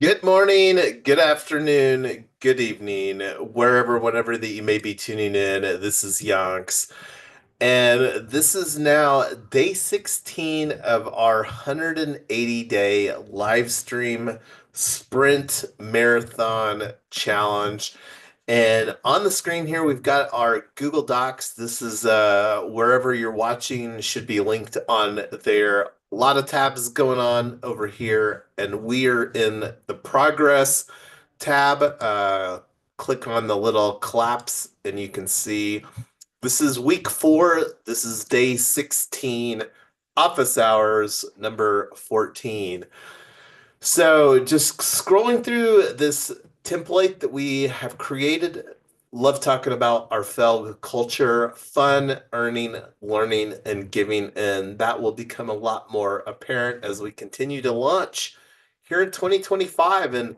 Good morning, good afternoon, good evening, wherever, whenever that you may be tuning in. This is Yonks, and this is now day 16 of our 180-day live stream sprint marathon challenge. And on the screen here, we've got our Google Docs. This is wherever you're watching should be linked on there. A lot of tabs going on over here, and we are in the progress tab. Click on the little collapse, and you can see this is week 4. This is day 16, office hours number 14. So just scrolling through this template that we have created, love talking about our FELG culture, fun, earning, learning, and giving, and that will become a lot more apparent as we continue to launch here in 2025. And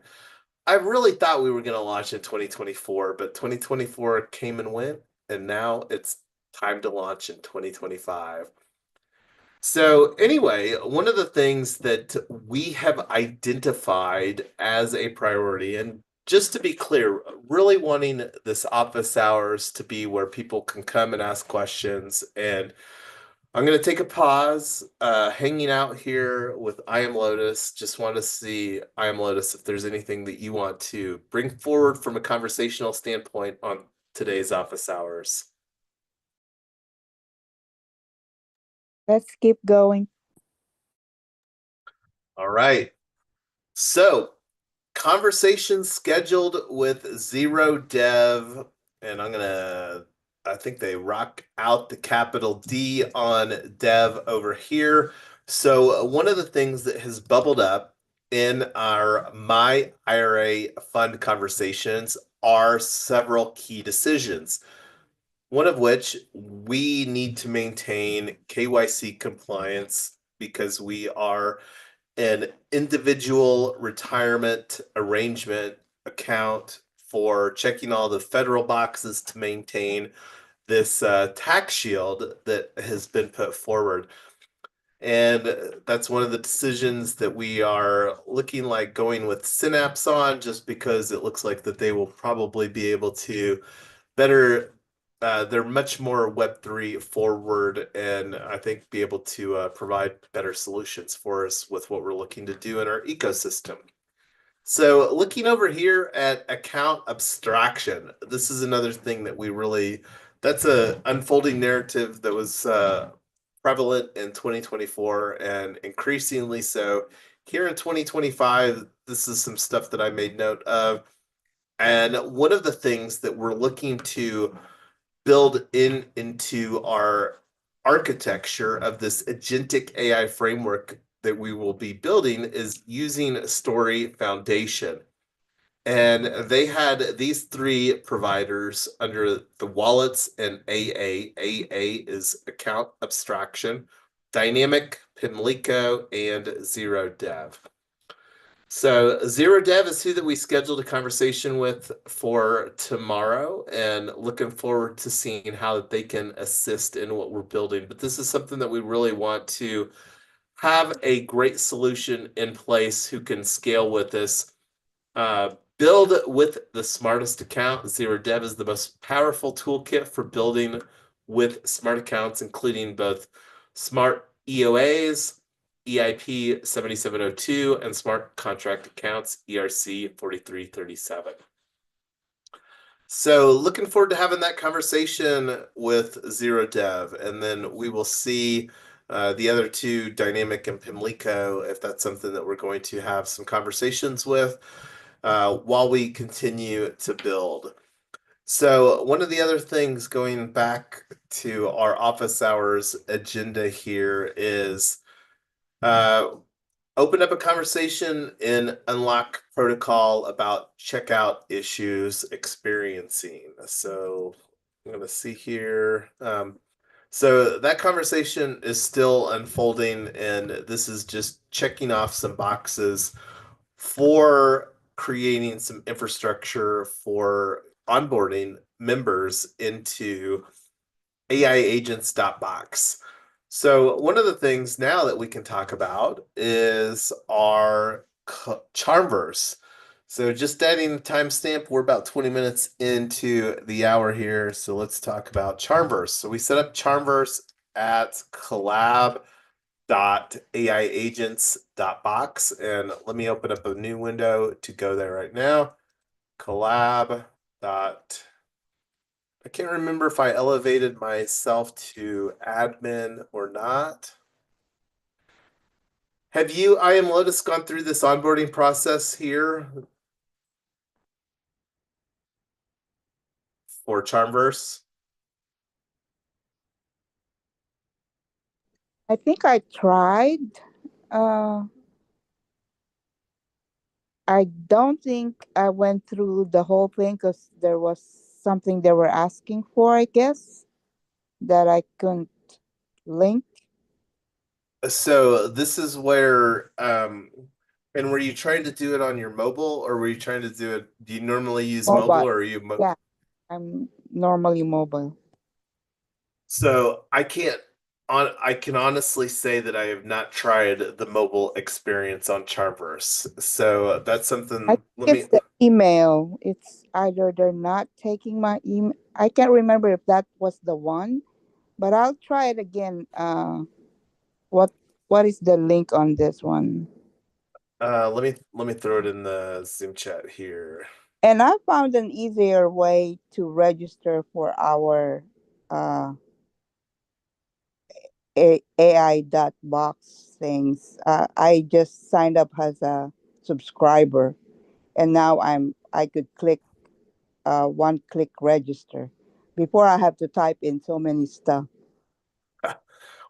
I really thought we were going to launch in 2024, but 2024 came and went, and now it's time to launch in 2025. So, anyway, one of the things that we have identified as a priority, and just to be clear, really wanting this office hours to be where people can come and ask questions. And I'm going to take a pause, hanging out here with I Am Lotus. Just want to see, I Am Lotus, if there's anything that you want to bring forward from a conversational standpoint on today's office hours. Let's keep going. All right. So, conversation scheduled with Zero Dev, and I think they rock out the capital D on Dev over here. So, one of the things that has bubbled up in our My IRA fund conversations are several key decisions. One of which we need to maintain KYC compliance because we are an individual retirement arrangement account for checking all the federal boxes to maintain this tax shield that has been put forward. And that's one of the decisions that we are looking like going with Synapse on, just because it looks like that they will probably be able to better. They're much more Web3 forward, and I think be able to provide better solutions for us with what we're looking to do in our ecosystem. So, looking over here at account abstraction, this is another thing that we really, that's a unfolding narrative that was prevalent in 2024 and increasingly so here in 2025. This is some stuff that I made note of. And one of the things that we're looking to build into our architecture of this agentic AI framework that we will be building is using Story Foundation. And they had these three providers under the wallets and AA. AA is account abstraction, Dynamic, Pimlico, and Zero Dev. So Zero Dev is who that we scheduled a conversation with for tomorrow, and looking forward to seeing how they can assist in what we're building. But this is something that we really want to have a great solution in place who can scale with us. Build with the smartest account. Zero Dev is the most powerful toolkit for building with smart accounts, including both smart EOAs, EIP 7702, and smart contract accounts, ERC 4337. So, looking forward to having that conversation with Zero Dev, and then we will see the other two, Dynamic and Pimlico, if that's something that we're going to have some conversations with while we continue to build. So, one of the other things going back to our office hours agenda here is uh, open up a conversation in Unlock Protocol about checkout issues experiencing. So, I'm going to see here. So, that conversation is still unfolding, and this is just checking off some boxes for creating some infrastructure for onboarding members into AIagents.box. So one of the things now that we can talk about is our Charmverse. So just adding the timestamp, we're about 20 minutes into the hour here. So let's talk about Charmverse. So we set up Charmverse at collab.aiagents.box. And let me open up a new window to go there right now. Collab. Dot. I can't remember if I elevated myself to admin or not. Have you, I am Lotus, gone through this onboarding process here for Charmverse? I think I tried. Uh, I don't think I went through the whole thing because there was something they were asking for, I guess, that I couldn't link. So this is where, and were you trying to do it on your mobile or were you trying to do it? Do you normally use mobile Mobile. or are you mo Yeah, I'm normally mobile. so I can't I can honestly say that I have not tried the mobile experience on Charmverse. So that's I something, think let me it's the email. It's either they're not taking my email. I can't remember if that was the one, but I'll try it again. What what is the link on this one? let me throw it in the Zoom chat here. And I found an easier way to register for our uh, AI dot box things. I just signed up as a subscriber, and now I could click one click register. Before I have to type in so many stuff.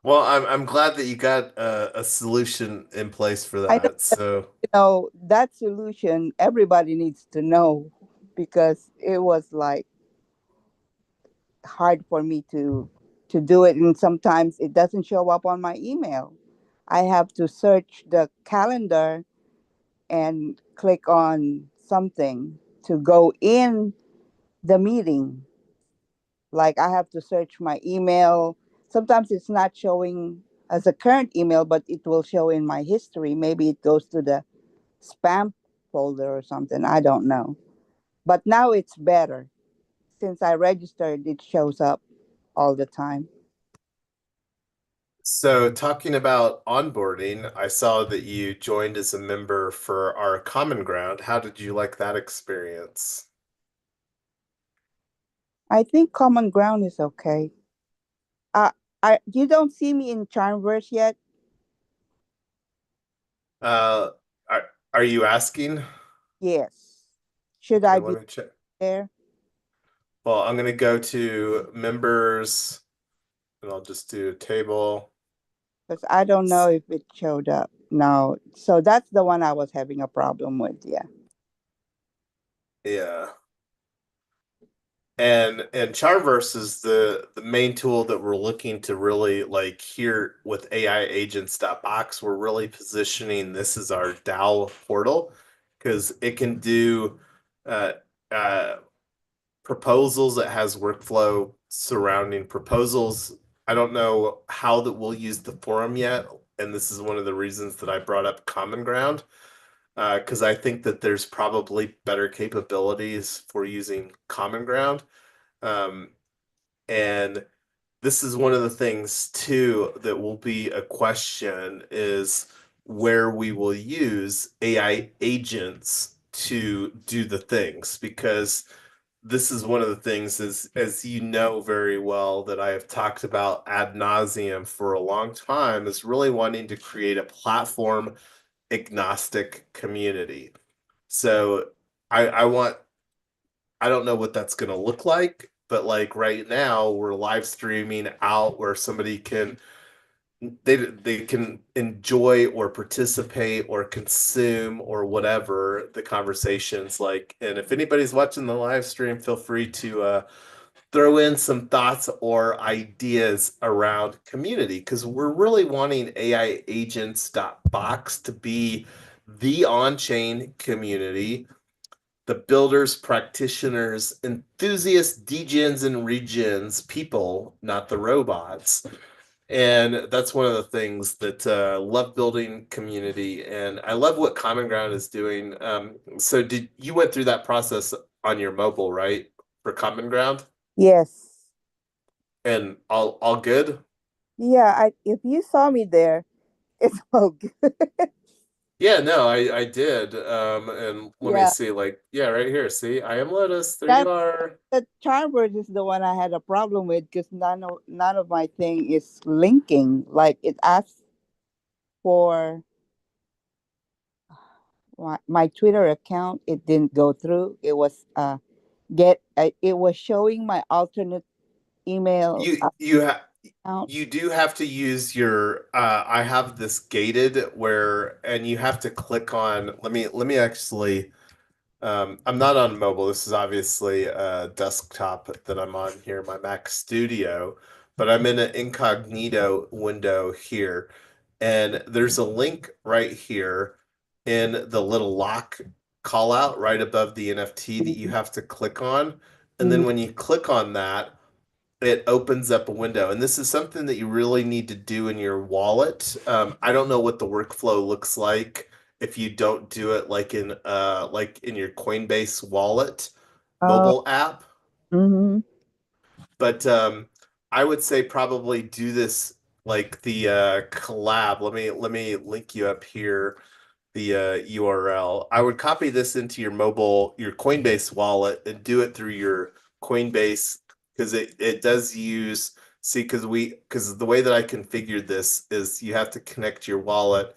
Well, I'm glad that you got a solution in place for I know, that. So, that solution everybody needs to know because it was like hard for me to do it, and sometimes it doesn't show up on my email. I have to search the calendar and click on something to go in the meeting. Like I have to search my email. Sometimes it's not showing as a current email, but it will show in my history. Maybe it goes to the spam folder or something. I don't know. But now it's better. Since I registered, it shows up all the time. so talking about onboarding, I saw that you joined as a member for our Common Ground. How did you like that experience? I think Common Ground is okay. Uh, you don't see me in Charmverse yet? Uh, are you asking? Yes. Should Okay, I let be me check. there? Well, I'm gonna go to members and I'll just do a table. Because I don't know if it showed up. No. So that's the one I was having a problem with. Yeah. Yeah. And Charmverse is the main tool that we're looking to really like here with AI agents.box. We're really positioning this as our DAO portal because it can do uh, uh, proposals. It has workflow surrounding proposals. I don't know how that we'll use the forum yet, and this is one of the reasons that I brought up Common Ground because I think that there's probably better capabilities for using Common Ground. Um, and this is one of the things too that will be a question is where we will use AI agents to do the things because this is one of the things as you know very well that I have talked about ad nauseum for a long time is really wanting to create a platform agnostic community. So I want I don't know what that's going to look like, but like right now we're live streaming out where somebody can they can enjoy or participate or consume or whatever the conversations like. And if anybody's watching the live stream, feel free to throw in some thoughts or ideas around community because we're really wanting AI agents.box to be the on-chain community, the builders, practitioners, enthusiasts, degens, and regens, people, not the robots, And that's one of the things that love building community, and I love what Common Ground is doing. So did you went through that process on your mobile, right, for Common Ground, Yes. and all good? Yeah, if you saw me there, it's all good. Yeah, no, I did. And let me Yeah, see, like, yeah, right here. See, I am Lotus. There you that are. the Chartbird is the one I had a problem with because none of my thing is linking. Like it asks for my Twitter account, it didn't go through. It was it was showing my alternate email You have account. you do have to use your I have this gated where and you have to click on let me actually I'm not on mobile. This is obviously a desktop that I'm on here, my Mac Studio, but I'm in an incognito window here. And there's a link right here in the little lock call out right above the NFT that you have to click on. And then Mhm. when you click on that, it opens up a window. And this is something that you really need to do in your wallet. I don't know what the workflow looks like if you don't do it like in your Coinbase wallet Uh, mobile app, mhm. but I would say probably do this like the collab. Let me link you up here the URL. I would copy this into your Coinbase wallet and do it through your Coinbase because it does use see because the way that I configured this is you have to connect your wallet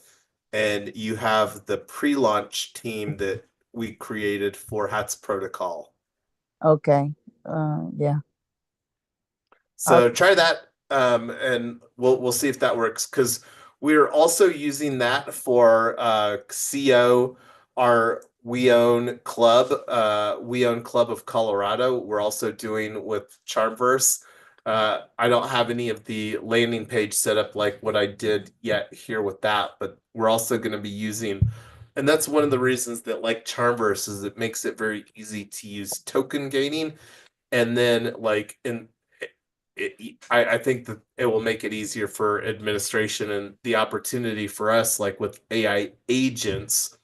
and you have the pre-launch team that we created for Hats Protocol. Okay. Yeah. I'll, So try that, and we'll see if that works. Because we're also using that for CO, our We Own Club of Colorado. We're also doing with Charmverse. I don't have any of the landing page set up like what I did yet here with that, but we're also going to be using, and that's one of the reasons that like Charmverse is it makes it very easy to use token gaining and then like in I think that it will make it easier for administration and the opportunity for us, like with AI agents,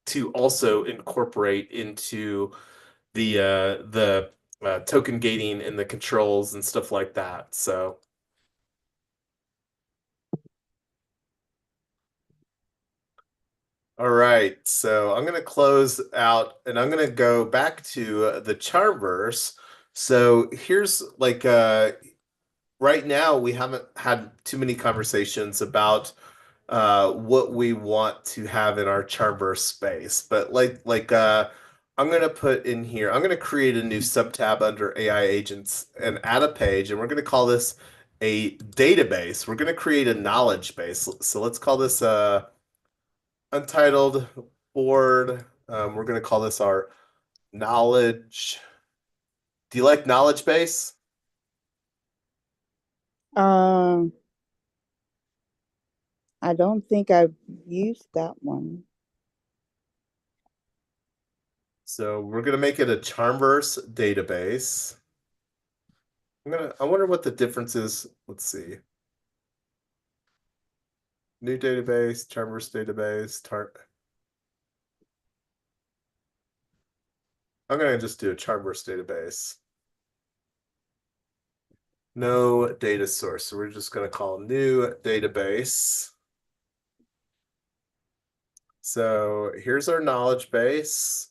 to also incorporate into the token gating and the controls and stuff like that. So, all right. So I'm gonna close out and I'm gonna go back to the Charmverse. So here's like right now we haven't had too many conversations about what we want to have in our Chartverse space. But I'm gonna put in here, I'm gonna create a new subtab under AI agents and add a page, and we're gonna call this a database. We're gonna create a knowledge base. So let's call this untitled board. We're gonna call this our knowledge. Do you like knowledge base? um, I don't think I've used that one. So we're gonna make it a Charmverse database. I wonder what the difference is. Let's see. New database, Chartverse database, I'm gonna just do a Chartverse database. No data source. So we're just gonna call new database. So here's our knowledge base.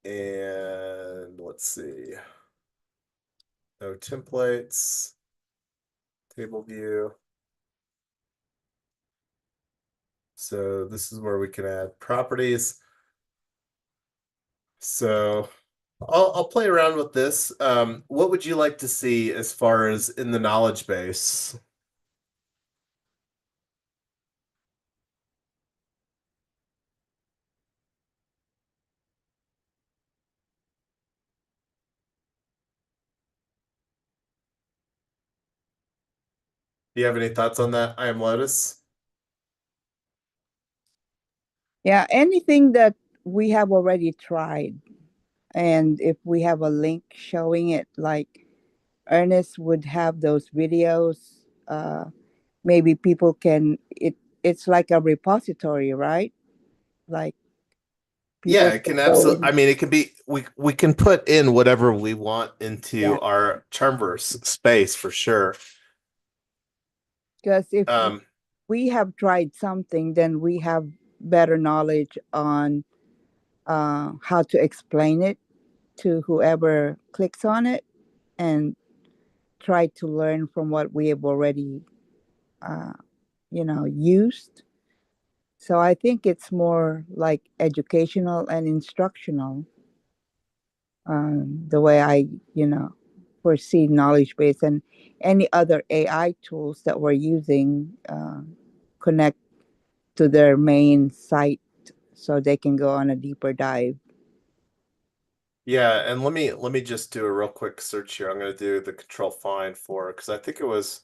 And let's see. No templates, table view. So this is where we can add properties. So I'll play around with this. What would you like to see as far as in the knowledge base? Do you have any thoughts on that? I am Lotus. Yeah, anything that we have already tried. And if we have a link showing it, like Ernest would have those videos maybe people can it's like a repository, right? Like Yeah, people it can can go absolutely. in. I mean, it can be. We can put in whatever we want Yeah, into our Charmverse space for sure. because if Um, we have tried something, then we have better knowledge on how to explain it to whoever clicks on it, and try to learn from what we have already uh, used. So I think it's more like educational and instructional, the way I, you know, foresee knowledge base, and any other AI tools that we're using connect to their main site so they can go on a deeper dive. yeah, and let me just do a real quick search here. I'm going to do the control find for because I think it was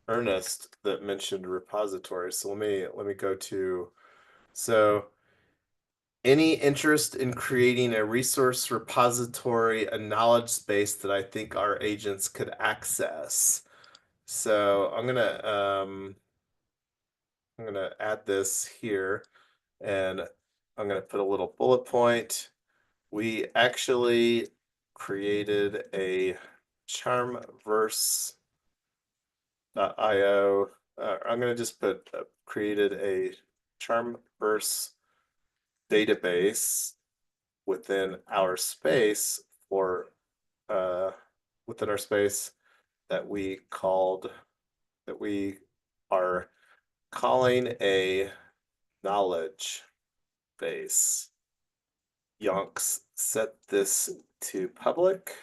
Ernest that mentioned repository. So let me go to so any interest in creating a resource repository, a knowledge space that I think our agents could access. So I'm gonna add this here and I'm gonna put a little bullet point. We actually created a charmverse.io. I'm gonna just put created a charmverse database within our space for uh, within our space that we called that we are calling a knowledge base. Yonks set this to public,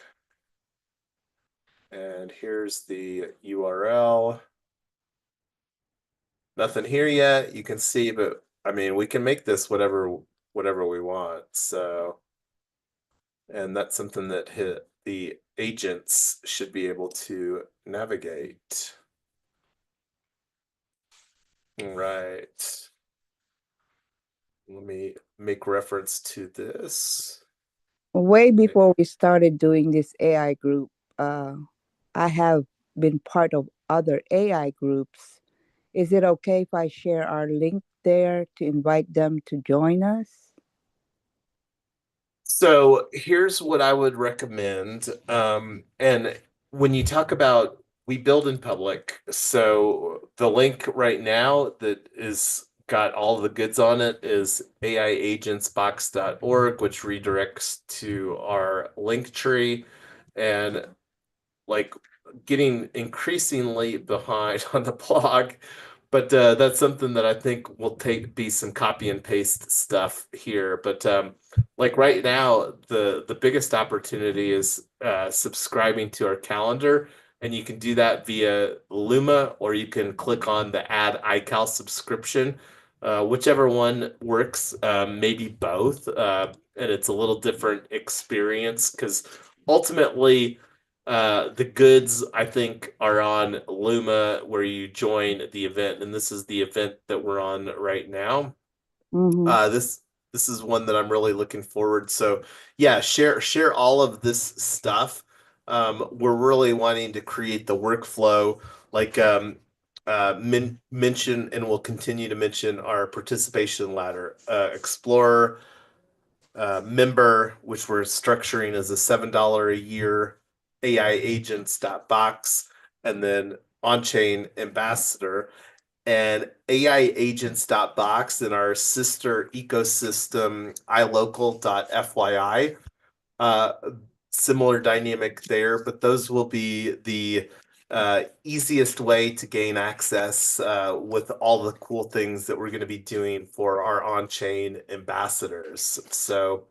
and here's the URL. Nothing here yet, you can see, but I mean, we can make this whatever we want. So, and that's something that the agents should be able to navigate. Right. Let me make reference to this. Way before we started doing this AI group, uh, I have been part of other AI groups. Is it okay if I share our link there to invite them to join us? So here's what I would recommend. And when you talk about we build in public, so the link right now that is got all the goods on it is aiagentsbox.org, which redirects to our link tree. And like getting increasingly behind on the blog, but that's something that I think will take be some copy and paste stuff here. But like right now, the biggest opportunity is subscribing to our calendar, and you can do that via Luma, or you can click on the Add iCal subscription. Whichever one works, maybe both, and it's a little different experience because ultimately the goods, I think, are on Luma where you join the event, and this is the event that we're on right now. Mm-hmm. This is one that I'm really looking forward. So yeah, share all of this stuff. We're really wanting to create the workflow, like mention, and we'll continue to mention our participation ladder, Explorer member, which we're structuring as a $7 a year AI agents.box, and then on-chain ambassador and AI agents.box in our sister ecosystem ilocal.fyi. Uh, Similar dynamic there, but those will be the easiest way to gain access with all the cool things that we're going to be doing for our on-chain ambassadors. So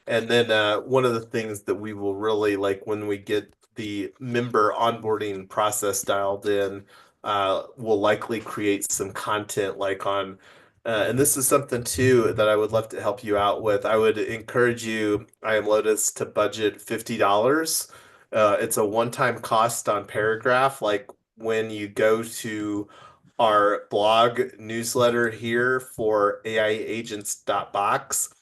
and then one of the things that we will really like when we get the member onboarding process dialed in, we'll likely create some content like on, and this is something too that I would love to help you out with. I would encourage you, I am Lotus, to budget $50. It's a one-time cost on Paragraph. Like when you go to our blog newsletter here for AIagents.box,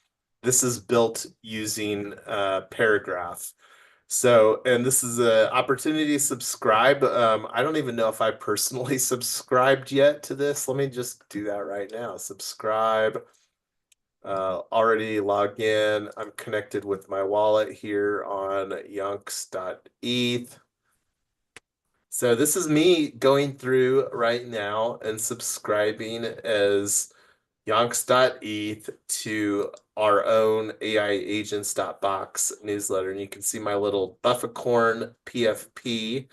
this is built using Paragraph. So, and this is an opportunity to subscribe. I don't even know if I personally subscribed yet to this. Let me just do that right now. Subscribe. Already log in. I'm connected with my wallet here on yonks.eth. So this is me going through right now and subscribing as yonks.eth to our own AIagents.box newsletter. And you can see my little Bufficorn PFP.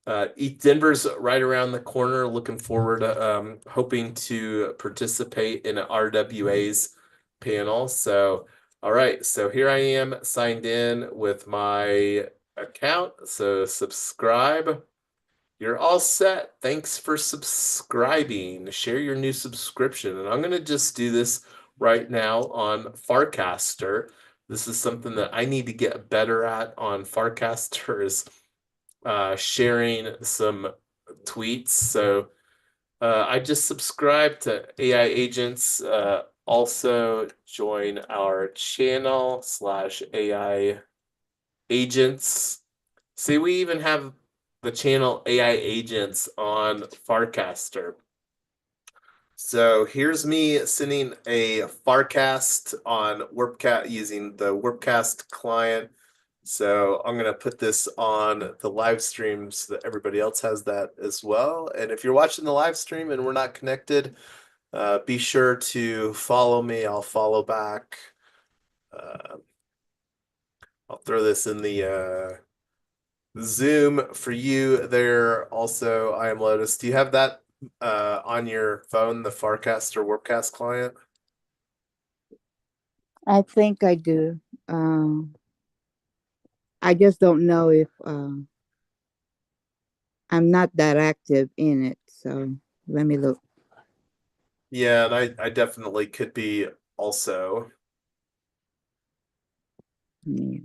ETH Denver's right around the corner. Looking forward to hoping to participate in an RWA's panel. So, all right. So here I am signed in with my account. So subscribe. You're all set. Thanks for subscribing. Share your new subscription. And I'm going to just do this right now on Farcaster. This is something that I need to get better at on Farcaster is sharing some tweets. So I just subscribed to AI Agents. Also join our channel /AI Agents. See, we even have the channel AI Agents on Farcaster. So here's me sending a Farcast on Warpcast using the Warpcast client. So I'm going to put this on the live stream so that everybody else has that as well. And if you're watching the live stream and we're not connected, be sure to follow me. I'll follow back. Uh, I'll throw this in the Zoom for you there. Also, I am Lotus. Do you have that on your phone, the Farcast or Warpcast client? I think I do. I just don't know if I'm not that active in it. So let me look. Yeah, and I definitely could be also. Yeah.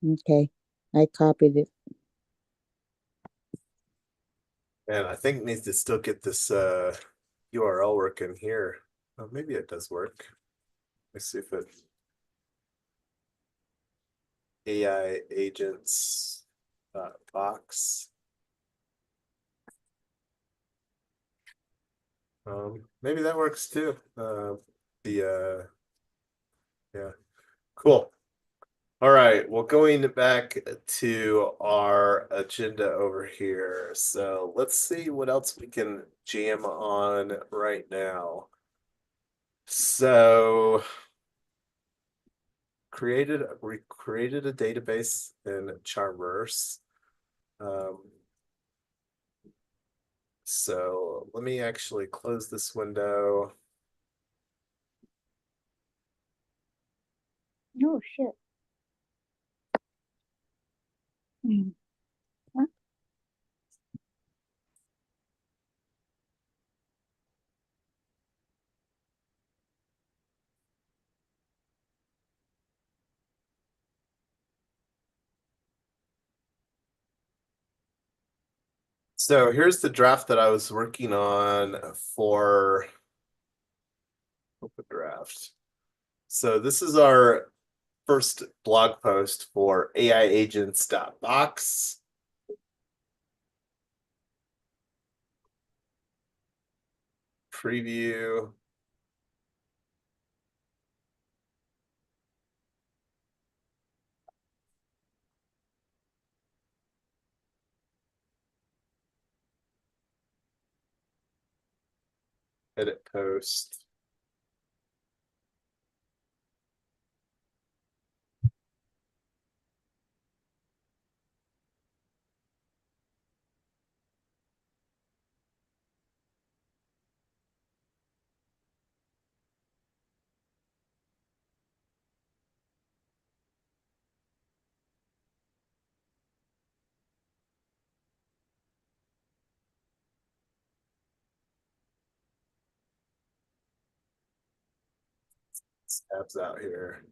Okay, I copied it. And I think needs to still get this URL working here. Oh, maybe it does work. Let's see if it AI agents box. Maybe that works too. Yeah, cool. All right, well, going back to our agenda over here. So let's see what else we can jam on right now. So we created a database in Chartverse. Um, so let me actually close this window. Oh shit. Mm. Huh? So here's the draft that I was working on for open draft. So this is our first blog post for AIagents.box. Preview. Edit post. Tabs out here.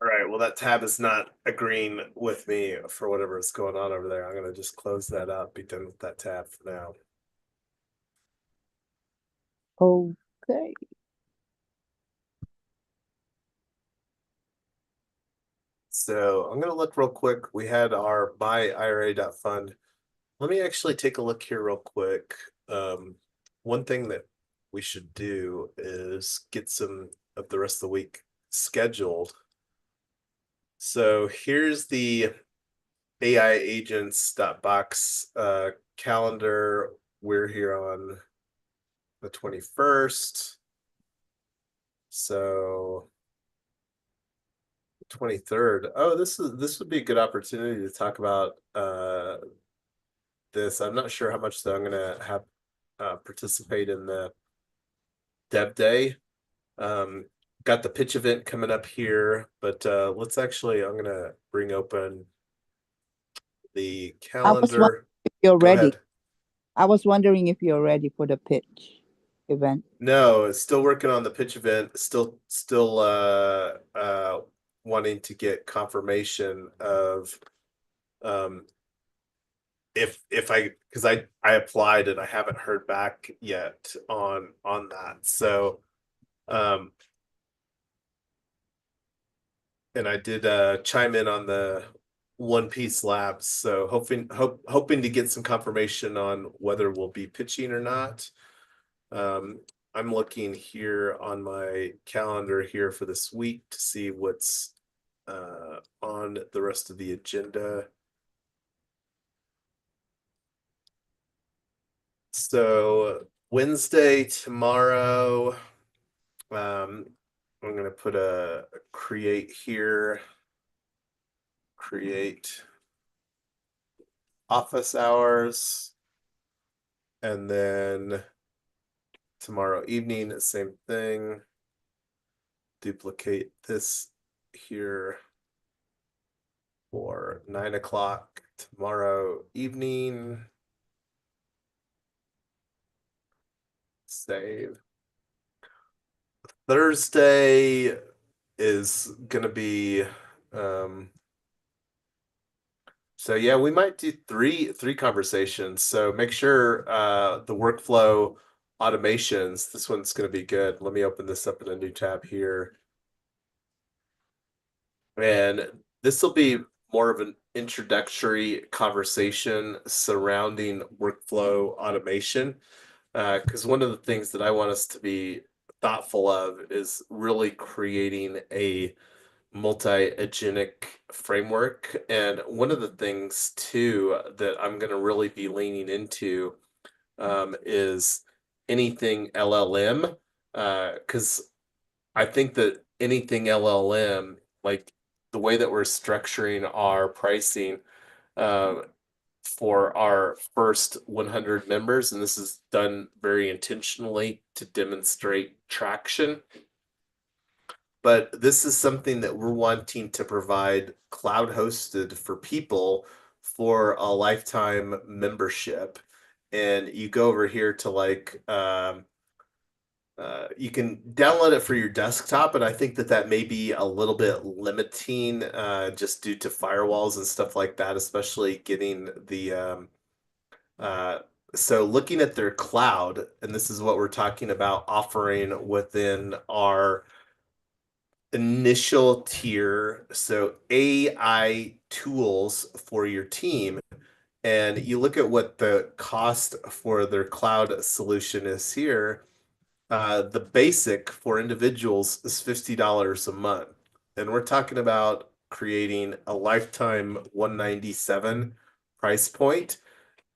All right, well, that tab is not agreeing with me for whatever is going on over there. I'm gonna just close that up, be done with that tab for now. Okay. So I'm gonna look real quick. We had our my IRA.fund. Let me actually take a look here real quick. One thing that we should do is get some of the rest of the week scheduled. So here's the AI agents.box calendar. We're here on the 21st. So 23rd. Oh, this would be a good opportunity to talk about this. I'm not sure how much though I'm gonna have participate in the dev day. Um, got the pitch event coming up here, but let's actually I'm gonna bring open the I was wondering calendar. if you're Go ready. ahead. I was wondering if you're ready for the pitch event. No, still working on the pitch event, still wanting to get confirmation of um if I because I applied and I haven't heard back yet on that. So um and I did chime in on the One Piece Labs. So hoping to get some confirmation on whether we'll be pitching or not. Um, I'm looking here on my calendar here for this week to see what's on the rest of the agenda. So Wednesday tomorrow, I'm gonna put a create here, create office hours, and then tomorrow evening, same thing. Duplicate this here for 9 o'clock tomorrow evening. Save. Thursday is gonna be so yeah, we might do three conversations. So make sure the workflow automations, this one's gonna be good. Let me open this up in a new tab here. And this will be more of an introductory conversation surrounding workflow automation. Because one of the things that I want us to be thoughtful of is really creating a multi-agenic framework. And one of the things too that I'm going to really be leaning into is anything LLM, because I think that anything LLM, like the way that we're structuring our pricing uh, for our first 100 members, and this is done very intentionally to demonstrate traction. But this is something that we're wanting to provide cloud hosted for people for a lifetime membership. And you go over here to you can download it for your desktop, but I think that that may be a little bit limiting just due to firewalls and stuff like that, especially getting the uh, so looking at their cloud, and this is what we're talking about offering within our initial tier. So AI tools for your team. And you look at what the cost for their cloud solution is here. The basic for individuals is $50 a month. And we're talking about creating a lifetime 197 price point.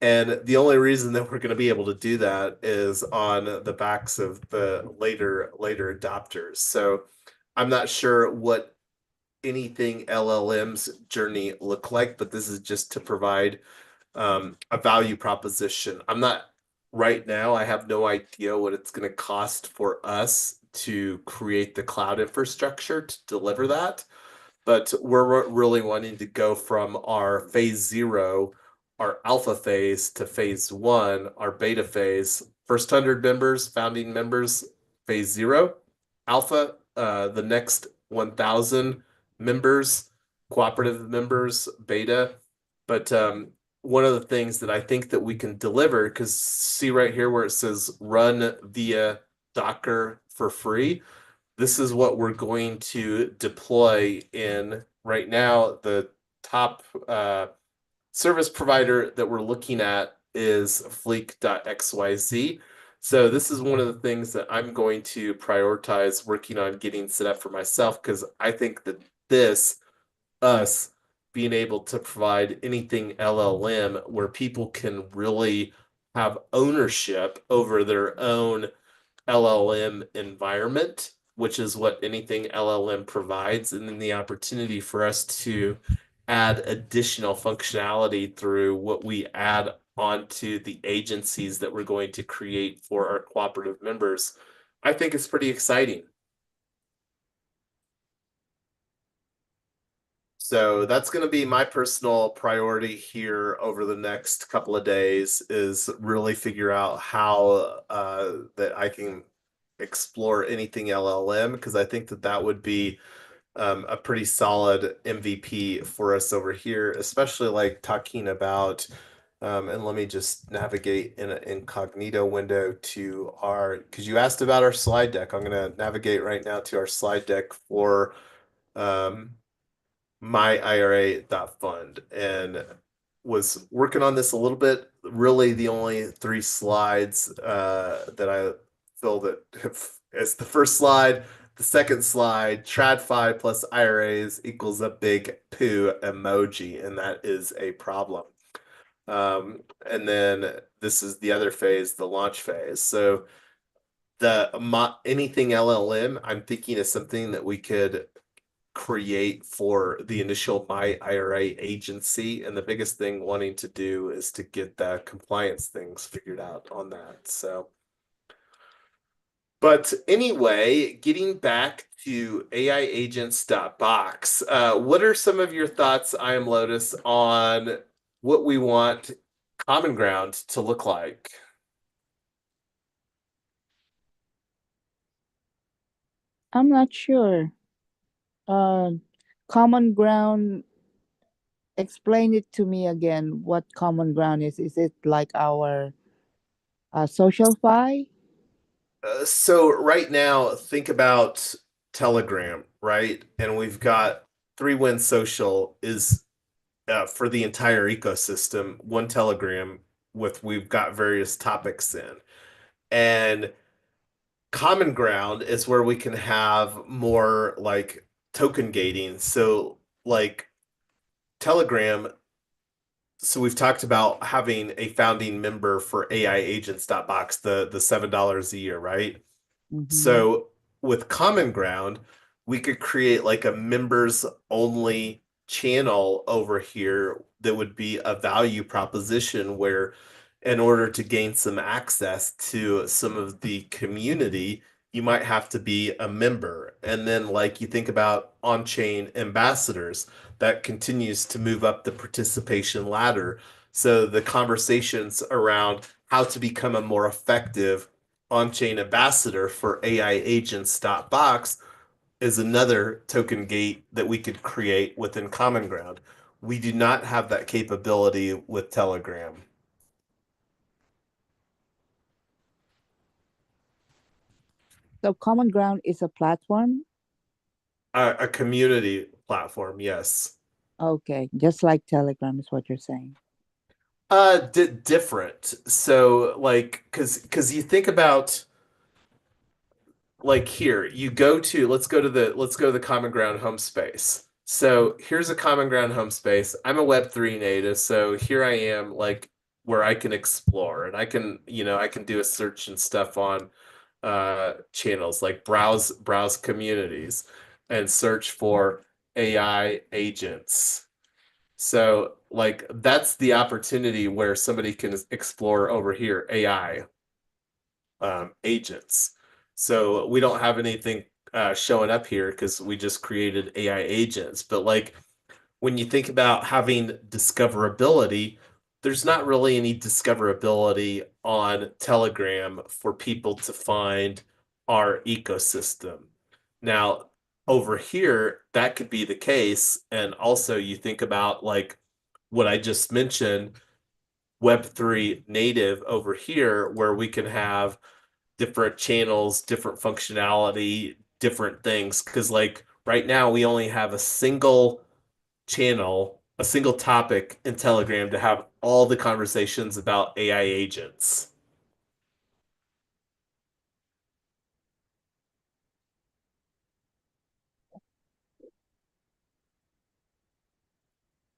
And the only reason that we're going to be able to do that is on the backs of the later adopters. So I'm not sure what anything LLM's journey look like, but this is just to provide a value proposition. I'm not right now, I have no idea what it's going to cost for us to create the cloud infrastructure to deliver that. But we're really wanting to go from our phase zero, our alpha phase, to phase one, our beta phase. First 100 members, founding members, phase zero, alpha, the next 1,000 members, cooperative members, beta. But one of the things that I think that we can deliver, because see right here where it says run via Docker for free, this is what we're going to deploy in right now. The top service provider that we're looking at is fleek.xyz. So this is one of the things that I'm going to prioritize working on getting set up for myself because I think that this, us being able to provide anything LLM where people can really have ownership over their own LLM environment, which is what anything LLM provides, and then the opportunity for us to add additional functionality through what we add onto the agencies that we're going to create for our cooperative members. I think it's pretty exciting. So that's going to be my personal priority here over the next couple of days is really figure out how that I can explore anything LLM because I think that that would be a pretty solid MVP for us over here, especially like talking about and let me just navigate in an incognito window to our because you asked about our slide deck. I'm going to navigate right now to our slide deck for um, my IRA.fund and was working on this a little bit. Really, the only three slides that I feel that as the first slide, the second slide, TradFi plus IRAs equals a big poo emoji, and that is a problem. And then this is the other phase, the launch phase. So anything LLM, I'm thinking is something that we could create for the initial My IRA agency. And the biggest thing wanting to do is to get the compliance things figured out on that. So, but anyway, getting back to AI agents.box, what are some of your thoughts, I am Lotus, on what we want Common Ground to look like? I'm not sure. Uh, Common ground, explain it to me again what common ground is. Is it like our social fi? So right now, think about Telegram, right? And we've got 3Win Social is for the entire ecosystem, one Telegram with we've got various topics in. And Common Ground is where we can have more like token gating. So like Telegram, so we've talked about having a founding member for AI agents.box, the $7 a year, right? Mm-hmm. So with Common Ground, we could create like a members only channel over here that would be a value proposition where in order to gain some access to some of the community, you might have to be a member. And then like you think about on-chain ambassadors, that continues to move up the participation ladder. So the conversations around how to become a more effective on-chain ambassador for AI agents.box is another token gate that we could create within Common Ground. We do not have that capability with Telegram. So common ground is a platform. A community platform, yes. Okay, just like Telegram is what you're saying. Different. So like, because you think about like here you go to let's go to the common ground home space. So here's a common ground home space. I'm a web3 native, so here I am like where I can explore and I can I can do a search and stuff on channels like browse communities and search for AI agents. So like that's the opportunity where somebody can explore over here AI agents. So we don't have anything showing up here because we just created AI agents. But like when you think about having discoverability, there's not really any discoverability on Telegram for people to find our ecosystem. Now, over here, that could be the case. And also, you think about like what I just mentioned, Web3 native over here, where we can have different channels, different functionality, different things. Because, like, right now, we only have a single channel, a single topic in Telegram to have all the conversations about AI agents.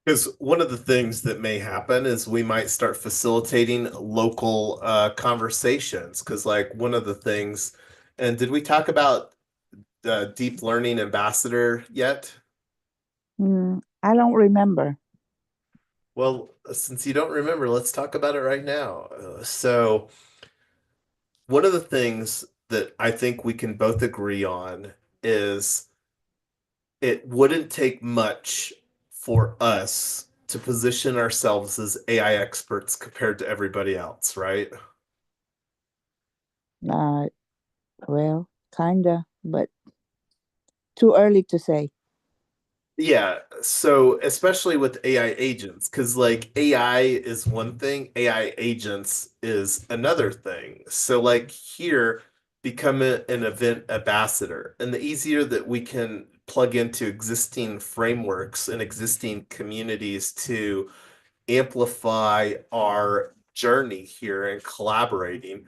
Because one of the things that may happen is we might start facilitating local conversations. Because, like, one of the things, and did we talk about deep learning ambassador yet? I don't remember. Well, since you don't remember, let's talk about it right now. So, one of the things that I think we can both agree on is it wouldn't take much for us to position ourselves as AI experts compared to everybody else, right? Uh, well, kinda, but too early to say. Yeah, so especially with AI agents, because like AI is one thing, AI agents is another thing. So, like here, become an event ambassador. And the easier that we can plug into existing frameworks and existing communities to amplify our journey here and collaborating.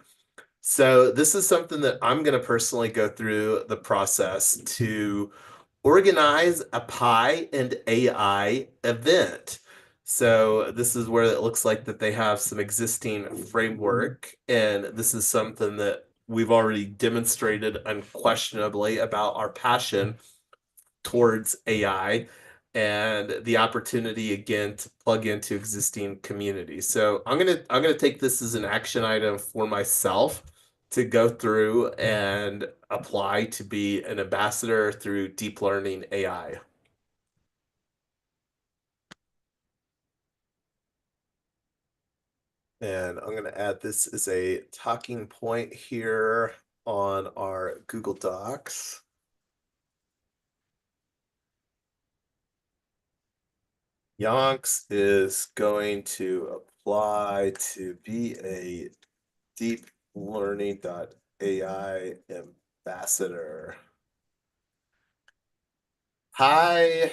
So, this is something that I'm going to personally go through the process to organize a Pi and AI event. So this is where it looks like that they have some existing framework, and this is something that we've already demonstrated unquestionably about our passion towards AI and the opportunity again to plug into existing communities. So I'm gonna take this as an action item for myself to go through and apply to be an ambassador through deep learning AI. And I'm gonna add this as a talking point here on our Google Docs. Yonks is going to apply to be a deep learning.ai ambassador. Hi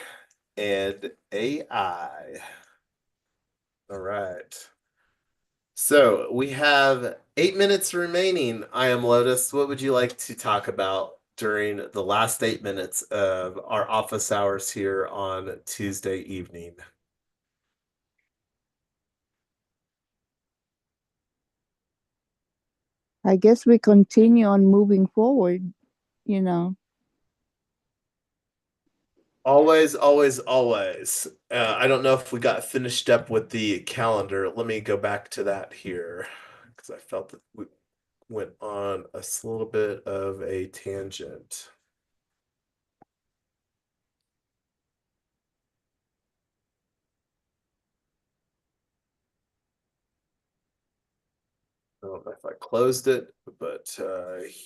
and AI. All right. So we have 8 minutes remaining. I am Lotus. What would you like to talk about during the last 8 minutes of our office hours here on Tuesday evening? I guess we continue on moving forward, you know. Always, always, always. I don't know if we got finished up with the calendar. Let me go back to that here because I felt that we went on a little bit of a tangent. I don't know if I closed it, but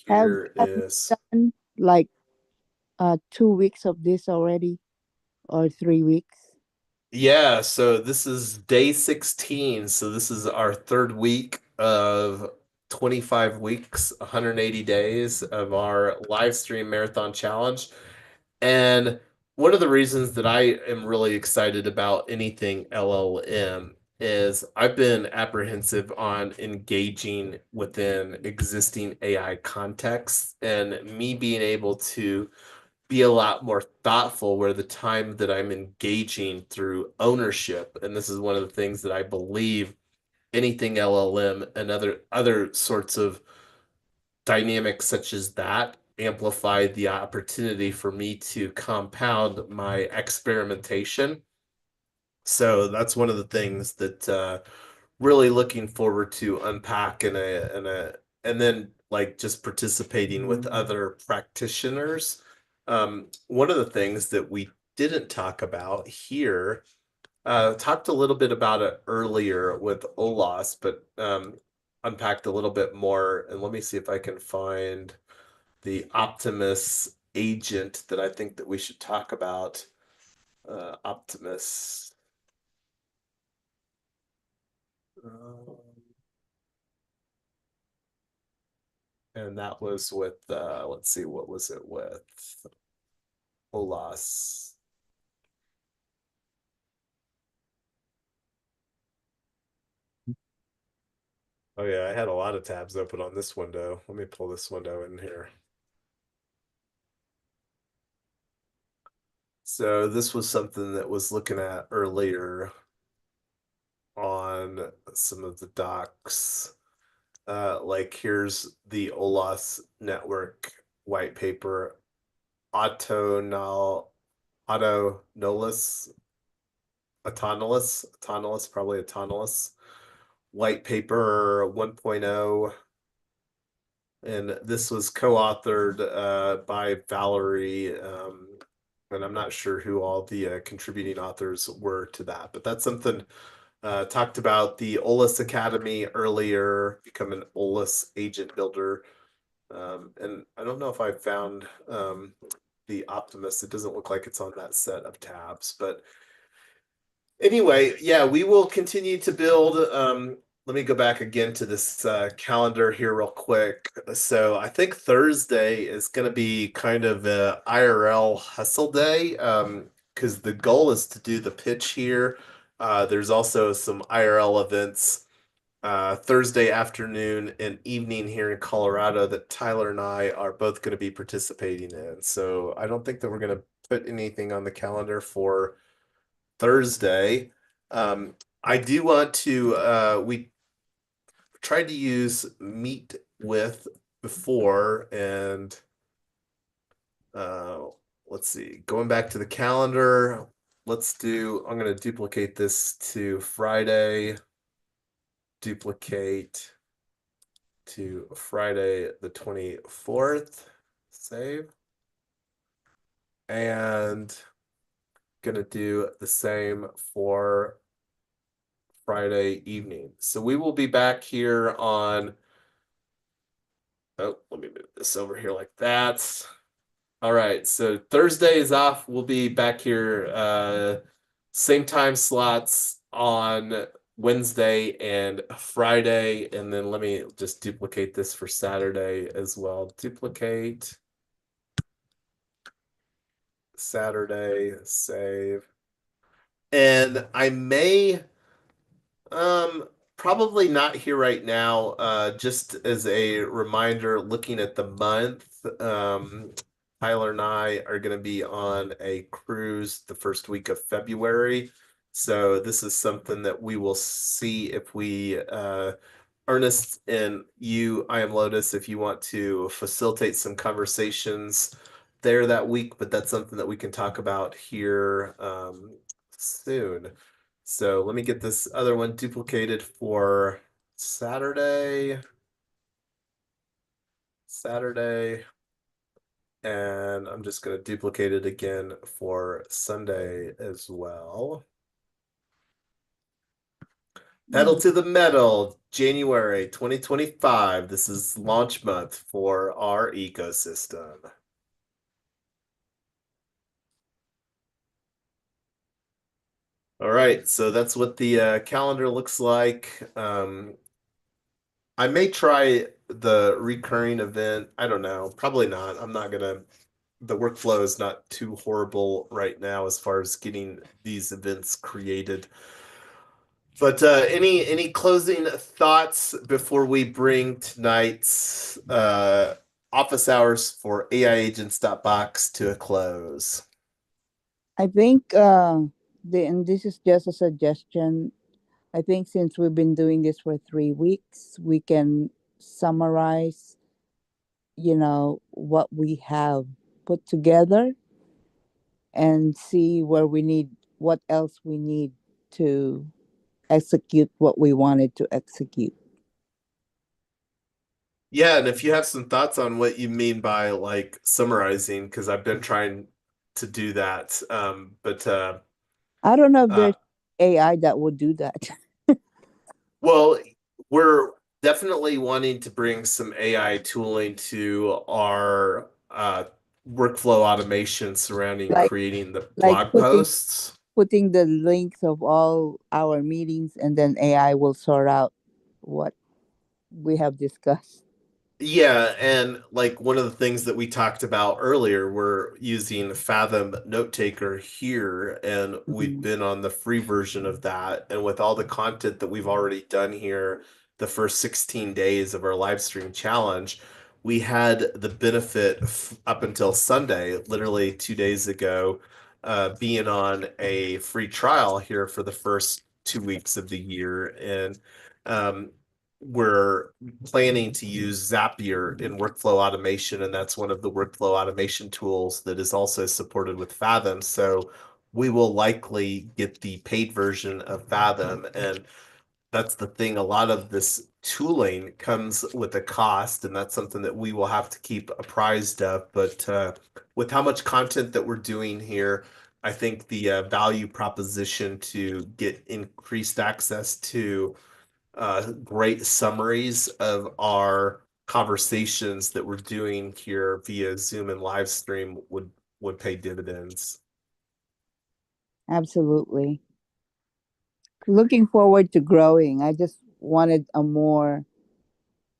here Have we is. done like 2 weeks of this already or 3 weeks? Yeah, so this is day 16. So this is our third week of 25 weeks, 180 days of our live stream marathon challenge. And one of the reasons that I am really excited about anything LLM is I've been apprehensive on engaging within existing AI contexts and me being able to be a lot more thoughtful where the time that I'm engaging through ownership. And this is one of the things that I believe anything LLM and other sorts of dynamics such as that amplify the opportunity for me to compound my experimentation. So that's one of the things that really looking forward to unpack and then like just participating with other practitioners. One of the things that we didn't talk about here, talked a little bit about it earlier with Olas, but unpacked a little bit more. And let me see if I can find the Optimus agent that I think that we should talk about. Optimus. Um, and that was with let's see, what was it with? Olas. Oh yeah, I had a lot of tabs open on this window. Let me pull this window in here. So this was something that was looking at earlier on some of the docs. Like here's the OLAS network white paper, autonol, autonolus, autonomous, probably autonomous, white paper 1.0. And this was co-authored by Valerie, and I'm not sure who all the contributing authors were to that, but that's something talked about the OLIS Academy earlier, become an OLIS agent builder. And I don't know if I found the Optimus. It doesn't look like it's on that set of tabs, but anyway, yeah, we will continue to build. Let me go back again to this calendar here real quick. So I think Thursday is going to be kind of a IRL hustle day, because the goal is to do the pitch here. There's also some IRL events Thursday afternoon and evening here in Colorado that Tyler and I are both going to be participating in. So I don't think that we're going to put anything on the calendar for Thursday. Um, I do want to, we tried to use Meet with before, and uh, let's see, going back to the calendar, I'm going to duplicate this to Friday, duplicate to Friday the 24th, save, and going to do the same for Friday evening. So we will be back here on, oh, let me move this over here like that. All right, so Thursday is off. We'll be back here, same time slots on Wednesday and Friday. And then let me just duplicate this for Saturday as well. Duplicate, Saturday, save. And I may probably not here right now. Just as a reminder, looking at the month, Tyler and I are going to be on a cruise the first week of February. So this is something that we will see if we, Ernest and you, I am Lotus, if you want to facilitate some conversations there that week, but that's something that we can talk about here soon. So let me get this other one duplicated for Saturday. Saturday. And I'm just going to duplicate it again for Sunday as well. Pedal to the metal, January 2025. This is launch month for our ecosystem. All right, so that's what the calendar looks like. I may try the recurring event. I don't know. Probably not. I'm not gonna. The workflow is not too horrible right now as far as getting these events created. But any closing thoughts before we bring tonight's office hours for AIagents.box to a close? I think, and this is just a suggestion. I think since we've been doing this for 3 weeks, we can summarize, what we have put together and see what else we need to execute what we wanted to execute. Yeah, and if you have some thoughts on what you mean by like summarizing, because I've been trying to do that. But I don't know if uh, there's AI that would do that. well, we're definitely wanting to bring some AI tooling to our workflow automation surrounding Like creating the like blog putting posts. putting the links of all our meetings, and then AI will sort out what we have discussed. Yeah, and like one of the things that we talked about earlier, we're using Fathom Note Taker here, and we've Mhm. been on the free version of that. And with all the content that we've already done here, the first 16 days of our live stream challenge, we had the benefit up until Sunday, literally 2 days ago, being on a free trial here for the first 2 weeks of the year. And we're planning to use Zapier in workflow automation, and that's one of the workflow automation tools that is also supported with Fathom. So we will likely get the paid version of Fathom. And that's the thing. A lot of this tooling comes with a cost, and that's something that we will have to keep apprised of. But with how much content that we're doing here, I think the value proposition to get increased access to great summaries of our conversations that we're doing here via Zoom and live stream would pay dividends. Absolutely. Looking forward to growing. I just wanted a more,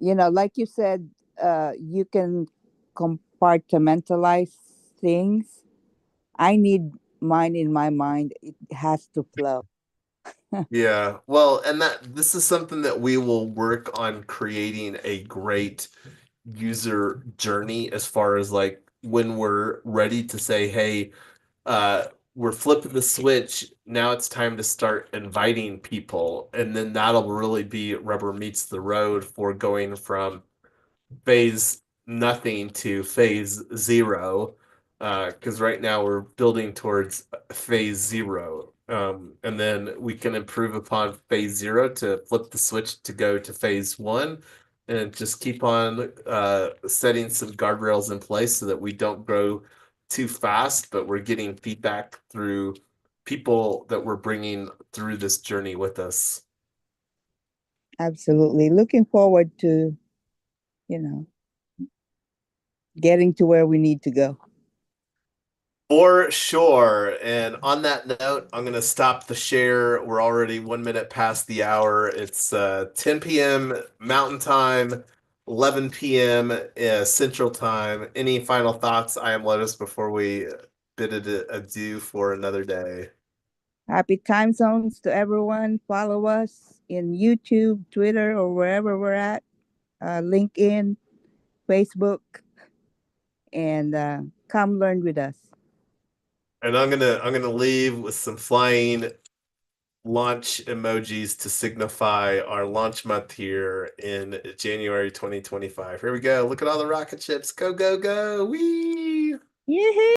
like you said, you can compartmentalize things. I need mine in my mind. It has to flow. Yeah, well, and that this is something that we will work on creating a great user journey as far as like when we're ready to say, hey, uh, we're flipping the switch. Now it's time to start inviting people. And then that'll really be rubber meets the road for going from phase nothing to phase zero. Because right now we're building towards phase zero. And then we can improve upon phase zero to flip the switch to go to phase one and just keep on setting some guardrails in place so that we don't grow too fast, but we're getting feedback through people that we're bringing through this journey with us. Absolutely. Looking forward to, you know, getting to where we need to go. For sure. And on that note, I'm going to stop the share. We're already 1 minute past the hour. It's 10 p.m. Mountain Time, 11 p.m. Central Time. Any final thoughts, I am Lotus, before we bid it adieu for another day? Happy time zones to everyone. Follow us in YouTube, Twitter, or wherever we're at, LinkedIn, Facebook, and come learn with us. And I'm gonna leave with some flying launch emojis to signify our launch month here in January 2025. Here we go. Look at all the rocket ships. Go, go, go. Wee! Yay!